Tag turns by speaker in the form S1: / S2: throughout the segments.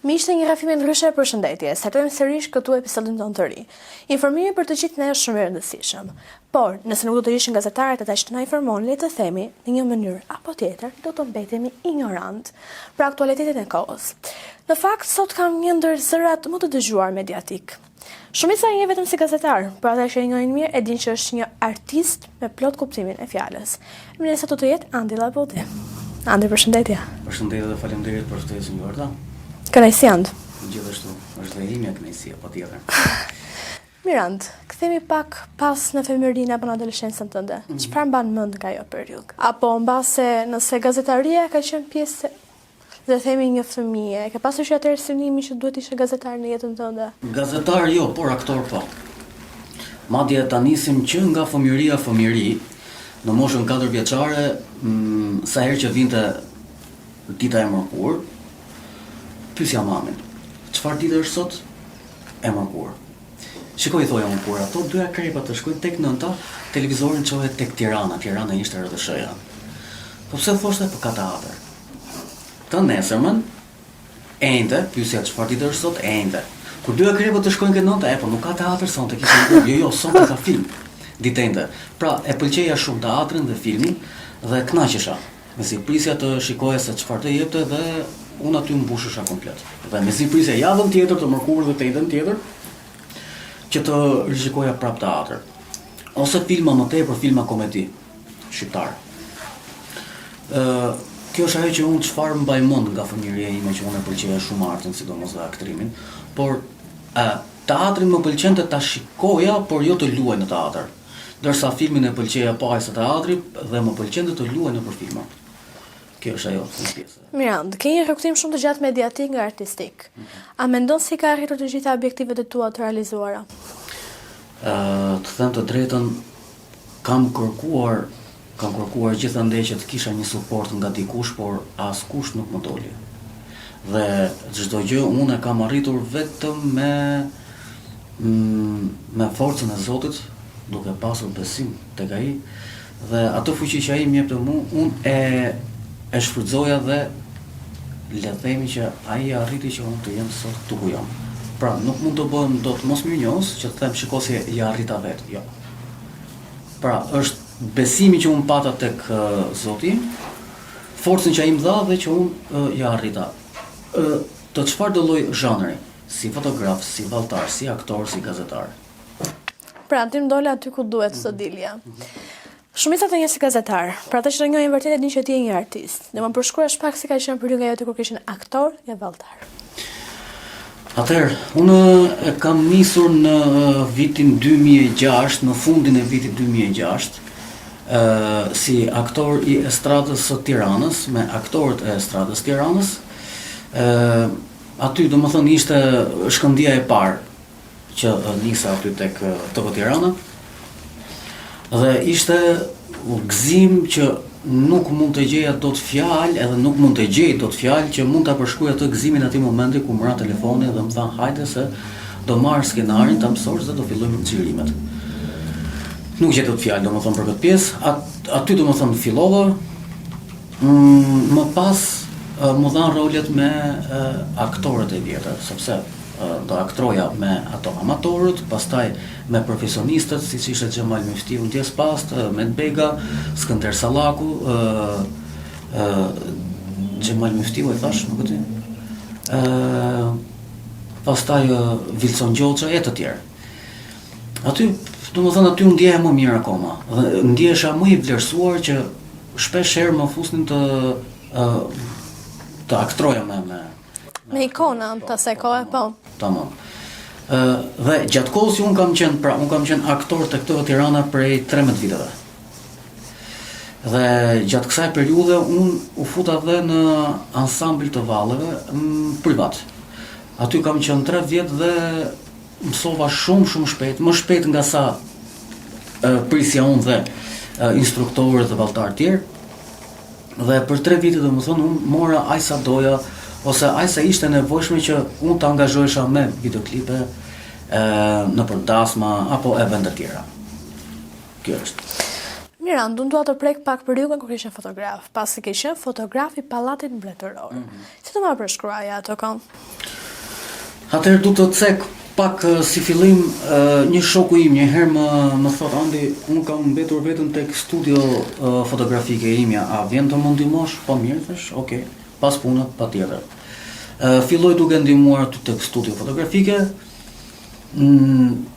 S1: Miqtë një rrafime ndryshe përshëndetje, startojmë sërish këtu episodin tonë të ri. Informimi për të gjithë ne është shumë i rëndësishëm. Por, nëse nuk do të ishin gazetarët ata që na informon, le të themi, në një mënyrë apo tjetër, do të mbetemi ignorant për aktualitetin e kohës. Në fakt, sot kam një ndër zërat më të dëgjuar mediatik. Shumica e një vetëm si gazetar, por ata që e njohin mirë e dinë që është një artist me plot kuptimin e fjalës. Mirë, sot do të jetë Andi Labudi. Andi, përshëndetje.
S2: Përshëndetje dhe faleminderit për ftesën juaj.
S1: Kënaqësi and.
S2: Gjithashtu, është dhe imja kënaqësia, patjetër.
S1: Mirand, kthehemi pak pas në femërinë apo në adoleshencën tënde. Çfarë mban mend nga ajo periudhë? Apo mbase nëse gazetaria ka qenë pjesë dhe themi një fëmijë, ke pasur që atëherë synimi që duhet ishe gazetar në jetën tënde?
S2: Gazetar jo, por aktor po. Madje ta nisim që nga fëmijëri, në moshën 4 vjeçare, sa herë që vinte dita e mërkurë, pyesja mamin, çfarë ditë është sot? E mërkurë. Shikoj, thoja unë, kur ato dyja krepa të shkojnë tek nënta, televizorin çohet tek Tirana ishte rrëdhëshëja. Po pse thoshte për ka teatër? Të nesërmën, ende, pyesja çfarë ditë është sot? Ende. Kur dyja krepa të shkojnë ke nënta, po nuk ka teatër sonte, kishte jo, sonte ka film. Ditende. Pra, e pëlqeja shumë teatrin dhe filmin dhe kënaqesha. Mezi prisja të shikoja se çfarë të jepte dhe unë aty mbushesha komplet. Dhe mezi prisja javën tjetër të mërkurë dhe të ditën tjetër që të rishikoja prap teatr. Ose filma më tepër, filma komedi shqiptar. Kjo është ajo që unë çfarë mbaj mend nga fëmijëria ime, që unë e pëlqeja shumë artin, sidomos dhe aktrimin, por teatrin më pëlqente ta shikoja, por jo të luaj në teatr. Ndërsa filmin e pëlqeja pa aq sa teatri dhe më pëlqente të luaj nëpër filma. Kjo është ajo pjesë.
S1: Mirand, ke një rrugtim shumë të gjatë mediatik nga artistik. A mendon si ka arritur të gjitha objektivet e tua të realizuara?
S2: Të them të drejtën, kam kërkuar gjithandej që të kisha një suport nga dikush, por askush nuk më doli. Dhe çdo gjë unë e kam arritur vetëm me forcën e Zotit, duke pasur besim tek ai, dhe ato fuqi që ai më jep mua, unë e shfrytëzoja dhe le të themi që ai arriti që unë të jem sot këtu ku jam. Pra, nuk mund të bëhem dot mosmirënjohës që të them shikoj se ja arrita vetë, jo. Pra, është besimi që unë pata tek Zoti, forcën që ai më dha dhe që unë ja arrita. Të çfarëdo lloj zhanri, si fotograf, si valltar, si aktor, si gazetar.
S1: Pra, ti më dole aty ku duhet të dilja. Shumica të një si gazetar, pra ata që të njohin vërtet e dinë që ti je një artist. Dhe më përshkruash pak si ka qenë periudha jote kur kishin aktor e valltar.
S2: Atëherë, unë e kam nisur në vitin 2006, në fundin e vitit 2006, si aktor i estradës së Tiranës, me aktorët e estradës Tiranës. Aty, domethënë, ishte shkëndija e parë që nisa aty tek TV Tirana. Dhe ishte gëzim që nuk mund të gjeja dot fjalë, edhe nuk mund të gjej dot fjalë që mund ta përshkruaj atë gëzimin atij momenti ku më ra telefoni dhe më than hajde se do marr skenarin ta mësosh dhe do fillojmë nxirrimet. Nuk gjej dot fjalë domethënë për këtë pjesë, aty domethënë fillova. Më pas më dhan rolet me aktorët e vjetër, sepse do aktroja me ato amatorët, pastaj me profesionistët, siç ishte Xhemal Miftiu ndjes past, Med Bega, Skënder Sallaku, Xhemal Miftiu e thash, nuk e di. Pastaj Wilson Gjoxha e të tjerë. Aty, domethënë aty u ndjeja më mirë akoma. Dhe ndjehesha më i vlerësuar që shpesh herë më fusnin të aktroja
S1: me ikona të asaj kohe, po.
S2: Tamam. Dhe gjatë kohës që unë kam qenë aktor të TV Tirana prej 13 viteve. Dhe gjatë kësaj periudhe unë u futa dhe në ansambl të valleve privat. Aty kam qenë 3 vjet dhe mësova shumë shpejt, më shpejt nga sa prisja unë dhe instruktorët dhe valltar tjerë. Dhe për 3 vite domethënë unë mora aq sa doja, ose aq sa ishte nevojshme që unë të angazhohesha me videoklipe në përdasma apo evente të tjera. Kjo është.
S1: Mirand, unë dua të prek pak periudhën kur ishe fotograf, pasi ke qenë fotograf i Pallatit Mbretëror. Si do ma përshkruaja ato kohë?
S2: Atëherë du të cek pak si fillim një shoku im një herë më thot Andi, unë kam mbetur vetëm tek studio fotografike imja, a vjen të më ndihmosh? Po mirë, thash, okay, pas punët, patjetër. Filloj duke ndihmuar aty tek studio fotografike,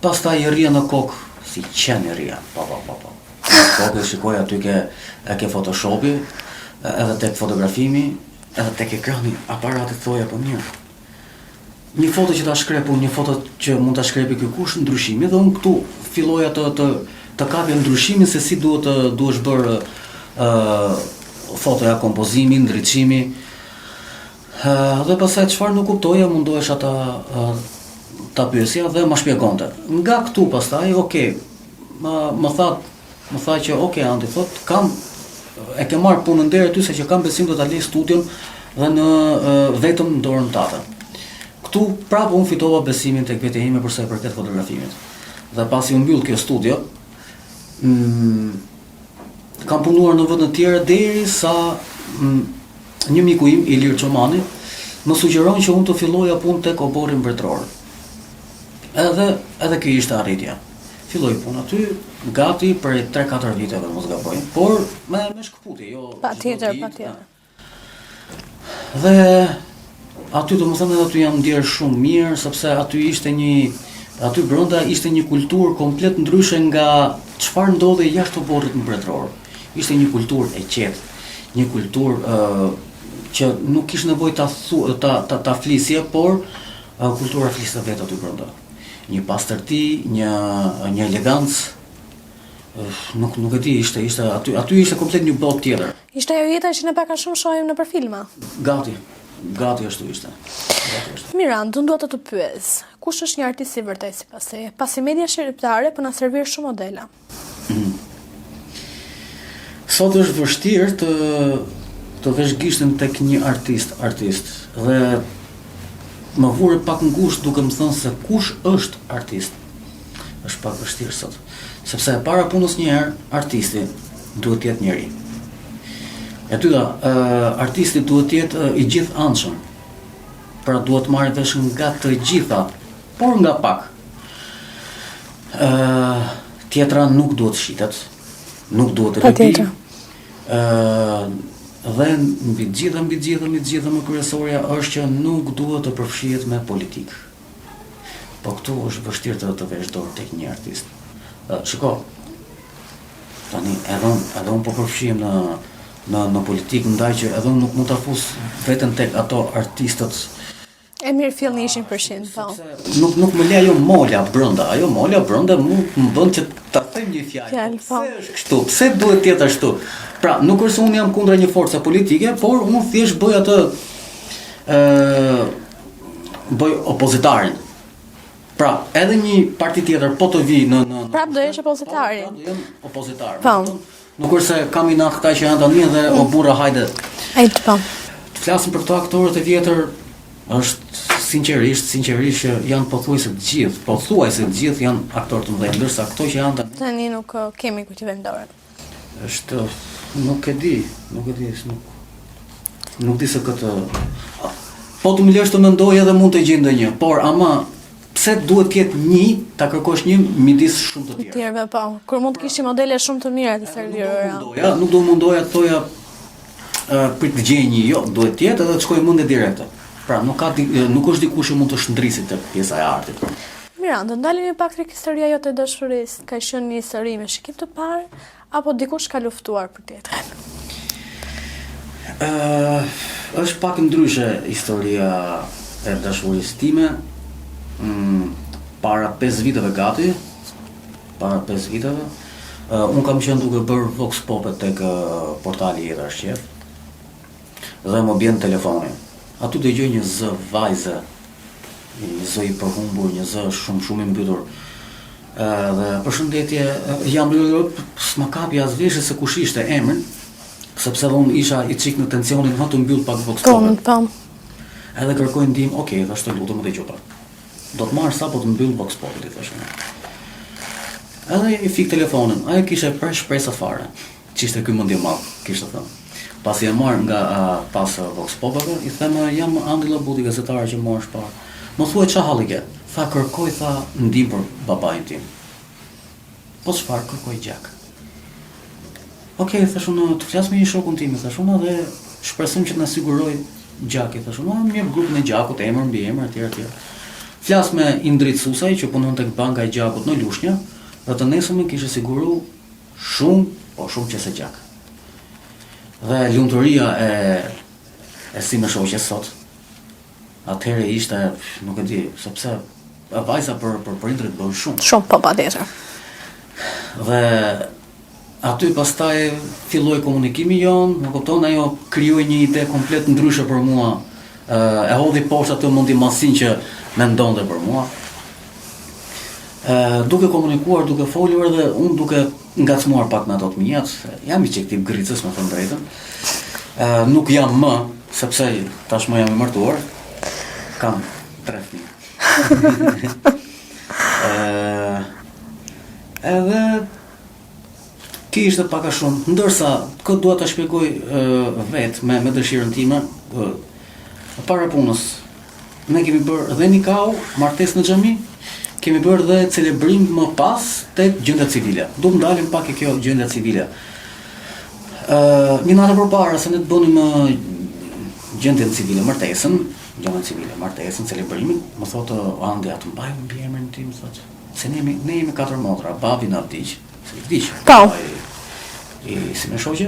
S2: pastaj i rria në kokë, si qenë i rria, po. Kokë shikoj aty ke Photoshopi, edhe tek fotografimi, edhe tek ekrani, aparatit thoja po mirë. Një foto që ta shkrepu, një foto që mund ta shkrepi ky kush ndryshimi, dhe unë këtu filloja të kapja ndryshimin se si duhesh bërë fotoja, kompozimi, ndriçimi. Dhe pastaj çfarë nuk kuptoja, mundohesha ta pyesja dhe ma shpjegonte. Nga këtu pastaj, okay, më tha që okay, Andi, thot, e ke marrë punën deri aty se që kam besim do ta lej studion dhe në vetëm në dorën tate. Këtu prapë unë fitova besimin tek vetja ime për sa i përket fotografimit. Dhe pasi u mbyll kjo studio, kam punuar në vende të tjera derisa një miku im, Ilir Çomani, më sugjeron që unë të filloja punë tek Obori Mbretëror. Edhe kjo ishte arritja. Filloi punë aty, gati për 3-4 viteve mos gaboj, por me shkëputje, jo.
S1: Patjetër.
S2: Dhe aty do më thënë edhe aty jam ndjerë shumë mirë, sepse aty brenda ishte një kulturë komplet ndryshe nga çfarë ndodhej jashtë Oborrit Mbretëror. Ishte një kulturë e qetë, një kulturë që nuk kishte nevojë ta flisje, por kultura fliste vetë aty brenda. Një pastërti, një elegancë, nuk e di, ishte aty ishte komplet një botë tjetër.
S1: Ishte ajo jeta që ne pak a shumë shohim nëpër filma.
S2: Gati ashtu ishte.
S1: Mirand, unë duhet të pyes, kush është një artist i vërtet sipas teje? Pasi media shqiptare po na servir shumë modela.
S2: Sot është vështirë të vesh gishtin tek një artist dhe më vure pak ngushtë duke më thënë se kush është artist. Është pak vështirë sot. Sepse para punës njëherë, artisti duhet të jetë njeri. E dyta, artisti duhet të jetë i gjithë anshëm. Pra duhet marrë vesh nga të gjitha, por nga pak. Tjetra nuk duhet shitet, nuk duhet të repi. Dhe mbi gjitha më kryesorja është që nuk duhet të përfshihet me politikë. Po këtu është vështirë të vesh dorë tek një artist. Shiko, tani edhe unë po përfshihem në politikë, ndaj që edhe unë nuk mund ta fus veten tek ato artistët.
S1: E mirë fillni 100%, po.
S2: Nuk më le ajo mola brenda më bën që ta them një fjalë. Pse është kështu? Pse duhet të jetë ashtu? Pra, nuk është se unë jam kundra një force politike, por unë thjesht bëj atë bëj opozitarin. Pra, edhe një parti tjetër po të vi në
S1: prap do jesh opozitari.
S2: Do jem opozitar.
S1: Po.
S2: Nuk është se kam i këta që janë tani dhe o burra hajde.
S1: Po.
S2: Të flasim për këto aktorët e vjetër është sinqerisht që janë pothuajse të gjithë janë aktorë të mëdhenj, ndërsa këto që janë
S1: tani nuk kemi ku t'i vëmë dorën.
S2: Është nuk e di se këtë po të më lësh të mendoj edhe mund të gjej ndonjë, por ama pse duhet të jetë një, ta kërkosh një midis shumë të tjerë.
S1: Tjerëve po, kur mund të kishim modele shumë të mira të servira.
S2: Nuk do mundoja të thoja prit të gjej një, jo, duhet të jetë edhe të shkoj mendje direkte. Pra nuk është dikush që mund të shndrisit të pjesa e artit.
S1: Miranda, ndalemi pak tek historia jote e dashurisë. Ka qenë një histori me shikim të parë apo dikush ka luftuar për tjetrin?
S2: Është pak ndryshe historia e dashurisë time. Para 5 viteve gati. Unë kam qenë duke bërë vox pop tek portali Jeta Shqef. Dhe më bjen telefoni. Aty dëgjoj një zë vajze, një zë i përhumbur, një zë shumë i mbytur. Dhe përshëndetje, jam s'ma kapi as veshe se kush ishte emrin, sepse dhe unë isha i qik në tensionin, të mbyll pak vox popet. Edhe kërkoj ndihmë, okay, dhe shtë lutem dhe gjopa. Do të marrë sa po të mbyll vox popet, i thashë. Edhe i fik telefonin, ajo kishe shpresa fare, që ishte ky mendje madh, kishte thënë. Pasi e marr nga pas vox popeve, i them jam Andi Llabuti, gazetar që morësh parë. Më thuaj ç'a halli ke? Tha kërkoj ndim për babain tim. Po çfarë kërkoj gjak? Okej, thash unë të flas me një shokun tim, thash unë dhe shpresojmë që të na siguroj gjaki, thash unë, mirë grupin e gjakut, emër mbi emër etj. Flas me Indrit Susaj që punon tek banka e gjakut në Lushnjë, dhe të nesërmen kishte siguru shumë që se gjak. Dhe lumturia e si më shoqes sot. Atëherë ishte, nuk e di, sepse vajza për prindrit bën shumë.
S1: Shumë po patjetër.
S2: Dhe aty pastaj filloi komunikimi jon, më kupton, ajo krijoi një ide komplet ndryshe për mua. E hodhi poshtë atë mendimasinë që mendonte për mua. Duke komunikuar, duke folur dhe unë duke ngacmuar pak me ato të mijat, jam i çik tip gricës, me thënë drejtën. Nuk jam më, sepse tashmë jam i martuar. Kam 3 fëmijë. Edhe kishte pak a shumë, ndërsa këtë dua ta shpjegoj vetë me dëshirën time, para punës. Ne kemi bërë dhe nikau, martesë në xhami, kemi bërë dhe celebrim më pas tek gjendja civile. Do të ndalim pak e kjo gjendja civile. Një natë përpara se ne të bënim gjendjen civile, martesën, celebrimin, më thotë Andi, a të mbajmë mbi emrin tim, thotë. Se ne jemi 4 motra, babi na vdiq, se i vdiq. Si me shoqe.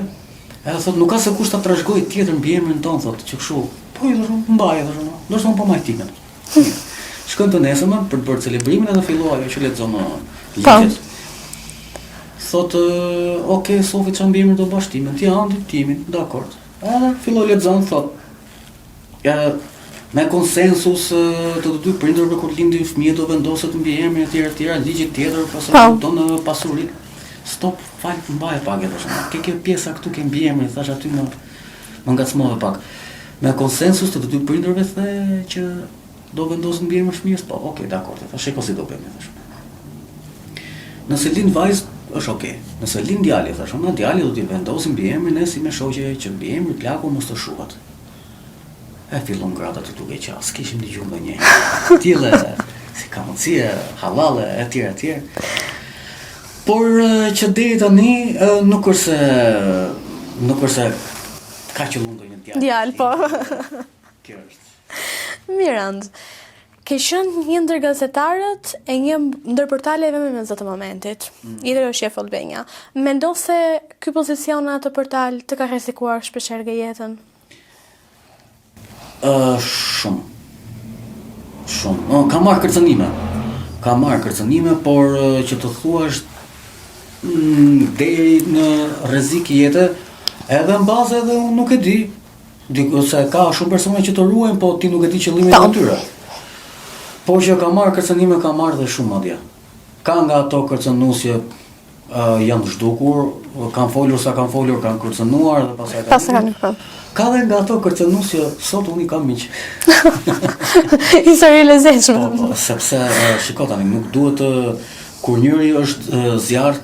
S2: Edhe thotë nuk ka se kush ta trashëgoj tjetër mbi emrin ton, thotë, që kështu. Po i thonë mbaj, ndoshta unë po mbaj timen. Shkojmë të nesërmen për të bërë celebrimin edhe filloi ajo që lexon ligjet. Thotë, okay, Sofi çan mbi emrin do bash timen, ti Andi timin, dakord. Edhe filloi lexon, thotë, me konsensus të dy prindërve kur lindin fëmijët do vendoset mbi emrin etj, ligji tjetër pasojë tonë pasuri. Stop, fal, mbaj pak e thoshë. Kjo pjesa këtu ke mbi emrin, thash aty më ngacmove pak. Me konsensus të dy prindërve the që do vendosen mbi emrin fëmijës, po, okay, dakord, thash sheko si do bëjmë, thash. Nëse lind vajzë, është okay. Nëse lind djali, thash, djali do t'i vendosim mbi emrin e si me shoqe që mbi emrin plaku mos të shuhet. E fillon gratë të duke qas, kishim dëgjuar ndonjëherë. Tille, si kamocie, hallale, etj. Por që deri tani nuk është se ka qëllim ndonjë djalë.
S1: Djalë, po.
S2: Kjo është.
S1: Mirand, ke qenë një ndër gazetarët e një ndër portaleve më mes atë momentit. Idher është Shef Albania. Mendon se ky pozicion në atë portal të ka rrezikuar shpeshherë jetën?
S2: Shumë. Ka marrë kërcënime, por që të thuash deri në rrezik jetë, edhe në bazë edhe unë nuk e di. Se ka shumë persona që të ruajnë, po ti nuk e di qëllimin e tyre. Por që ka marrë kërcënime, ka marrë dhe shumë madje. Ka nga ato kërcënuesje janë zhdukur, kanë folur sa kanë folur, kanë kërcënuar dhe pastaj kanë. Ka dhe nga ato kërcënuesje, sot unë i kam miq.
S1: Histori e lezetshme.
S2: Po, sepse shiko tani, nuk duhet kur njëri është zjarr,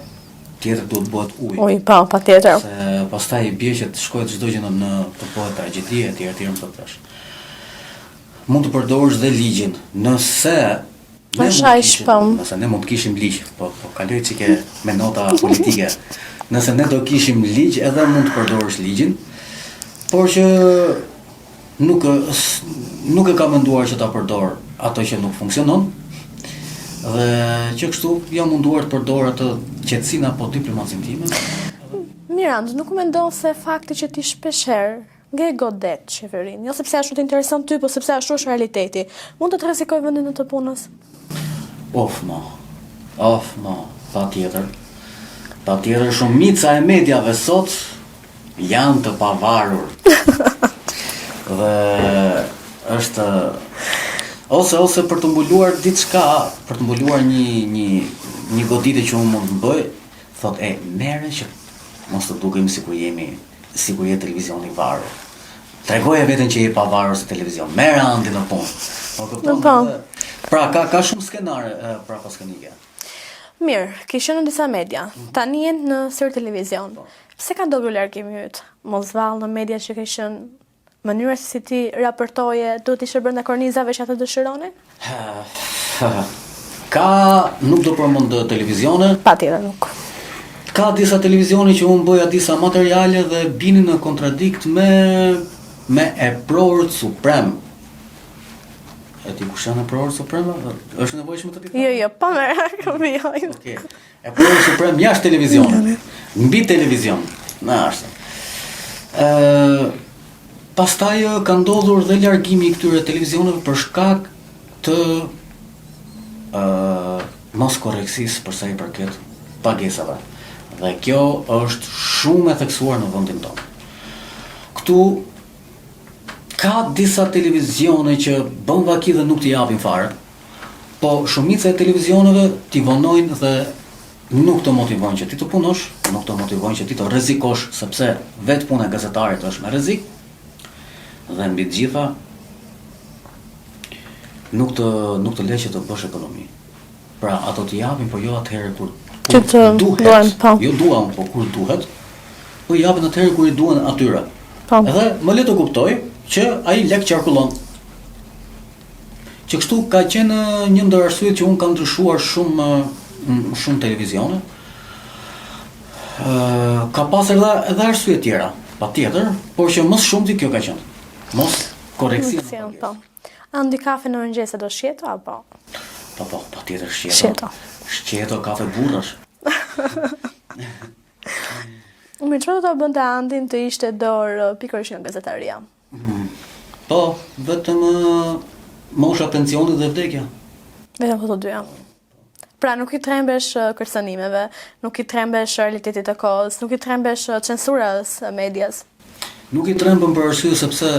S2: tjetër duhet bëhet ujë.
S1: Ujë, po, patjetër.
S2: Se pastaj bie që të shkohet çdo gjë në të bëhet tragjedi etj. Më thotash. Mund të përdorësh dhe ligjin, nëse ne mund të kishim ligj, po kaloj çike me nota politike. Nëse ne do kishim ligj, edhe mund të përdorësh ligjin, por që nuk e ka menduar që ta përdor ato që nuk funksionon, dhe që kështu jam munduar të përdor atë qetësinë apo diplomacinë time.
S1: Mirand, nuk mendon se fakti që ti shpeshherë nge godet qeverinë, jo sepse ashtu të intereson ty, po sepse ashtu është realiteti, mund të rrezikoj vendin e të punës?
S2: Of, no, patjetër. Patjetër, shumica e mediave sot janë të pavarur. Dhe është ose për të mbuluar diçka, për të mbuluar një goditje që unë mund të bëj, thotë merre që mos të dukem sikur je televizioni i varur. Tregoje veten që je pavarur se televizion. Merre Andi në punë. Po kupton? Pra ka shumë skenare prapaskenike.
S1: Mirë, ke qenë në disa media. Tani jenë në sër televizion. Pse ka dobur largimi yt? Mos vallë në media që ke qenë mënyra se si ti raportoje duhet të ishte brenda kornizave që ata dëshironin?
S2: Nuk do përmend televizione.
S1: Patjetër nuk.
S2: Ka disa televizione që unë bëja disa materiale dhe binin në kontradikt me Eprorët Suprem. E ti kush janë Eprorët Suprem? Është nevojshme të di?
S1: Jo, pa më këmbijoj.
S2: Okej. Eprorët Suprem jashtë televizionit. Mbi televizion. Na është. Pastaj ka ndodhur dhe largimi i këtyre televizioneve për shkak të mos korrektësisë për sa i përket pagesave. Dhe kjo është shumë e theksuar në vendin tonë. Këtu ka disa televizione që bën vaki dhe nuk t'i japin fare, po shumica e televizioneve t'i vonojnë dhe nuk të motivojnë që ti të punosh, nuk të motivojnë që ti të rrezikosh, sepse vetë puna e gazetarit është me rrezik, dhe mbi të gjitha nuk të le që të bësh ekonomi. Pra ato t'i japin, po jo atëherë kur duhet. Jo duan, po kur duhet, po i japin atëherë kur i duan atyre. Edhe më le të kuptoj që ai lek qarkullon. Që kështu ka qenë një ndër arsyet që unë kam ndryshuar shumë televizione. Ka pasur edhe arsye tjera, patjetër, por që më shumti kjo ka qenë. Mos korreksion.
S1: Po. Andi kafe në mëngjes do shjeto apo?
S2: Po, patjetër shjeto. Shjeto kafe burrash.
S1: Me çfarë do ta bënte Andin të ishte dorë pikërisht nga gazetaria?
S2: Po, vetëm mosha pensionit dhe vdekja.
S1: Vetëm këto dyja. Pra nuk i trembesh kërcënimeve, nuk i trembesh realitetit të kohës, nuk i trembesh censurës medias.
S2: Nuk i trembem për arsye sepse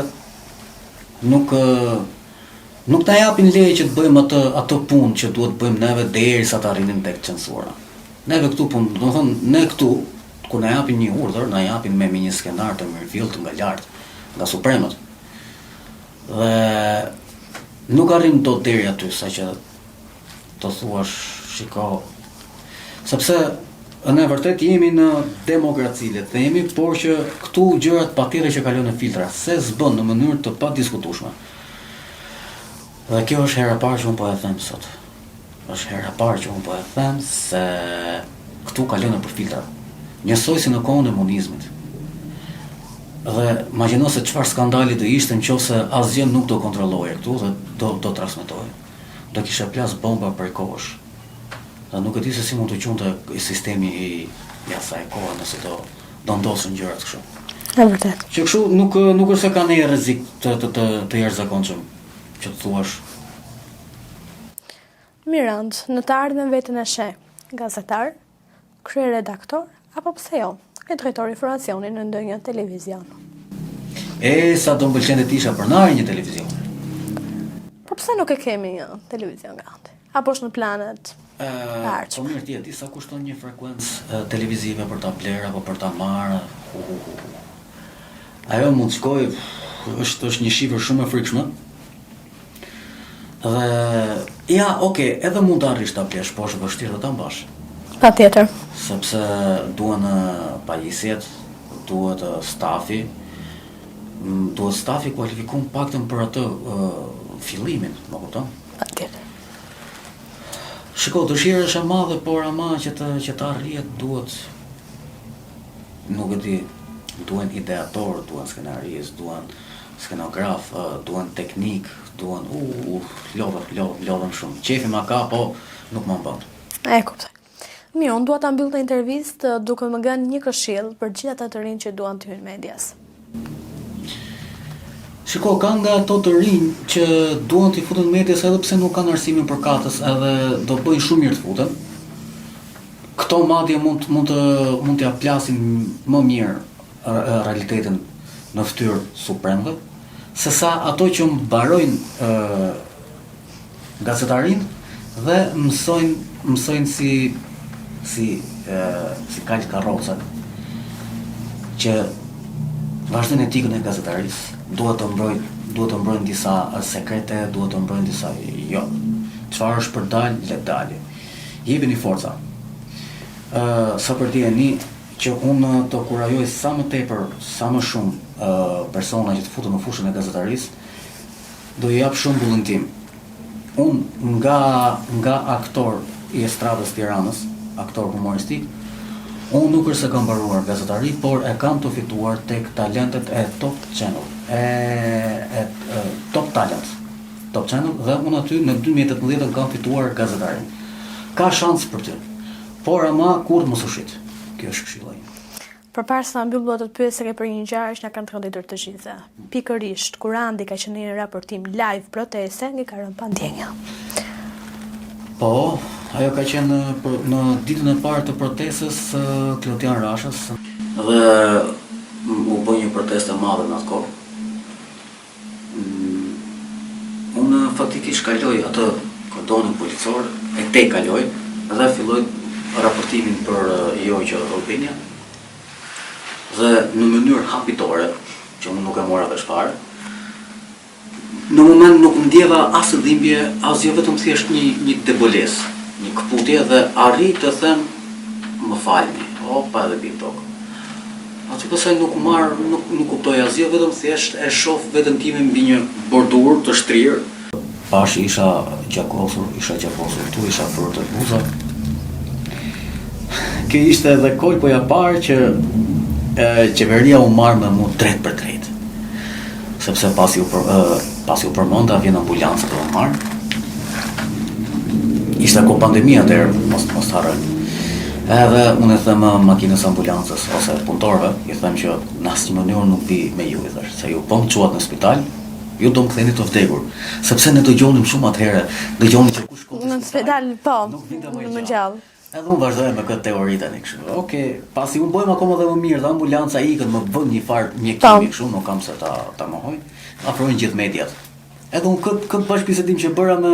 S2: nuk na japin leje që të bëjmë ato punë që duhet bëjmë neve derisa të arrinim tek censura. Neve këtu punë, do të thonë, ne këtu kur na japin një urdhër, na japin me një skenar të mirëfillt nga lart, nga supremët. Dhe nuk arrim dot deri aty saqë të thuash, shiko, sepse ne vërtet jemi në demokraci, le të themi, por që këtu gjërat patjetër që kalojnë në filtra, se s'bën në mënyrë të padiskutueshme. Dhe kjo është hera e parë që unë po e them sot. Është hera e parë që unë po e them se këtu kalojnë për filtra. Njësoj si në kohën e komunizmit. Dhe imagjino se çfarë skandali do ishte nëse asgjë nuk do kontrollohej këtu dhe do transmetohej. Do kishe plas bomba prej kohësh. Dhe nuk e di se si mund të qunte sistemi i asaj kohe nëse do ndosin gjërat kështu.
S1: E vërtet.
S2: Që kështu nuk është se ka ndonjë rrezik të jashtëzakonshëm që të thuash.
S1: Mirand, në të ardhmen veten e sheh, gazetar, kryeredaktor apo pse jo, e drejtori informacioni në ndonjë televizion.
S2: Sa do m'pëlqente të isha pronar një televizion.
S1: Po pse nuk e kemi një televizion gati? Apo është në planet?
S2: Po mirë ti e di sa kushton një frekuencë televizive për ta bler apo për ta marrë. Ajo mund të shkojë, është një shifër shumë e frikshme. Dhe ja, okay, edhe mund të arrish ta blesh, po është vështirë ta mbash.
S1: Patjetër.
S2: Sepse duhen pajisjet, duhet stafi kualifikuar paktën për atë fillimin, më kupton?
S1: Patjetër.
S2: Shiko, dëshira është e madhe, por ama që të arrihet duhet, nuk e di, duhen ideator, duhen skenarist, duhen skenograf, duhen teknik, duhen lodhen shumë. Qefi ma ka, po nuk më bën.
S1: E kuptoj. Mirë, unë dua ta mbyll të intervistë duke më dhënë një këshill për gjithë ata të rinj që duan të hyjnë medias.
S2: Shiko, ka nga ato të rinj që duan të futen medias edhe pse nuk kanë arsimin për katës, edhe do bëjnë shumë mirë të futen. Këto madje mund t'ja plasin më mirë realitetin në fytyrë supremëve, sesa ato që mbarojnë gazetarin dhe mësojnë si kaq karroca që vazhdojnë etikën e gazetarisë, duhet të mbrojnë disa sekrete, duhet të mbrojnë disa jo. Çfarë është për dalë, le të dalë. Jepini forca. Sa për dijeni që unë të kurajoj sa më tepër, sa më shumë persona që të futen në fushën e gazetarisë, do i jap shembullin tim. Unë nga aktor i estradës Tiranës, aktor humoristik, unë nuk është se kam mbaruar gazetari, por e kam të fituar tek talentet e Top Channel, Top Talent, Top Channel, dhe unë aty në 2018 kam fituar gazetarin. Ka shans për ty, por ama kur mos u shit. Kjo është këshilla ime.
S1: Përpara se ta mbyll do të të pyes se ke për një ngjarje që na kanë trondëtur të gjithë. Pikërisht kur Andi ka qenë në raportim live proteste, nge ka rënë pa ndjenja.
S2: Po, ajo ka qenë në ditën e parë të protestës Klodian Rashës dhe u bë një protestë e madhe në atë kohë. Unë faktikisht kaloj atë kordonin policor, e te kaloj dhe filloj raportimin për Jojë Albania. Dhe në mënyrë hapitore, që unë nuk e mora vesh fare, në moment nuk ndjeva asë dhimbje, asë vetëm thjesht një debolesë, një këputje dhe arrit të them më falni, opa edhe bim tokë. Aty pësaj nuk kuptoj asgjë, vetëm thjesht e shoh veten time mbi një bordurë të shtrirë. Pash isha gjakosur tu, isha për të buza. Kjo ishte edhe kolpoja parë që qeveria u marrë me mu drejt për drejt. Sepse pasi u përmenda, vjen ambulancë të u marrë. Ishte ko pandemia atëherë, mos harroj. Edhe unë e them makinës ambulancës ose punëtorëve, i them që në asnjë mënyrë nuk bi me ju, i thash, se ju po më çuat në spital, ju do më ktheni të vdekur, sepse ne dëgjonim shumë atëherë, dëgjonim që kush shkon
S1: në spital, po,
S2: në
S1: më gjallë.
S2: Edhe unë vazhdoj me këtë teori tani kështu. Okej, pasi unë bëjmë akoma dhe më mirë, dhe ambulanca ikën më bën një farë mjekimi kështu, nuk kam se ta mohoj, afrojnë gjithë mediat. Edhe unë këtë bashkëbisedim që bëra me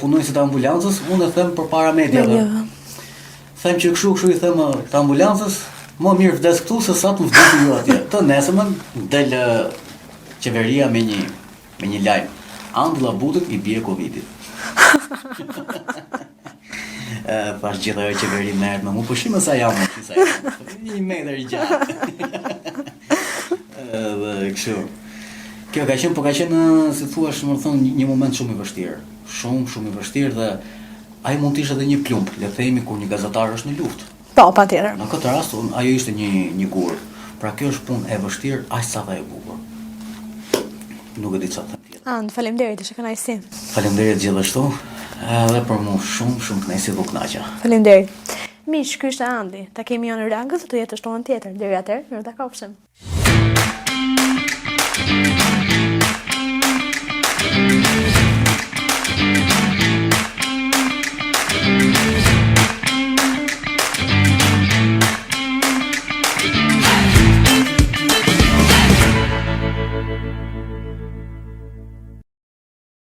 S2: punojësit e ambulancës, unë e them përpara mediave. Them që kështu i them të ambulancës, më mirë vdes këtu se sa të vdes ju atje. Të nesëmën del qeveria me një lajm. Andi Llabutit i bie Covidit. Pash gjithë ajo qeveri merret me mu, po shime sa jam më sa jam. Një metër i gjatë. Dhe kështu. Kjo ka qenë, si thua, më thonë, një moment shumë i vështirë. Shumë i vështirë dhe ai mund të ishte edhe një plumb, le të themi, kur një gazetar është në luftë.
S1: Po, patjetër.
S2: Në këtë rast ajo ishte një gur. Pra kjo është punë e vështirë, aq sa dhe e bukur. Nuk e di çfarë të them.
S1: Faleminderit, ishe kënaqësi.
S2: Faleminderit gjithashtu. Edhe për mu shumë kënaqësi dhe u kënaqa.
S1: Faleminderit. Miq, ky ishte Andi. Ta kemi jo në Rangës, do jetë shtonën tjetër. Deri atëherë, mirë takofshim.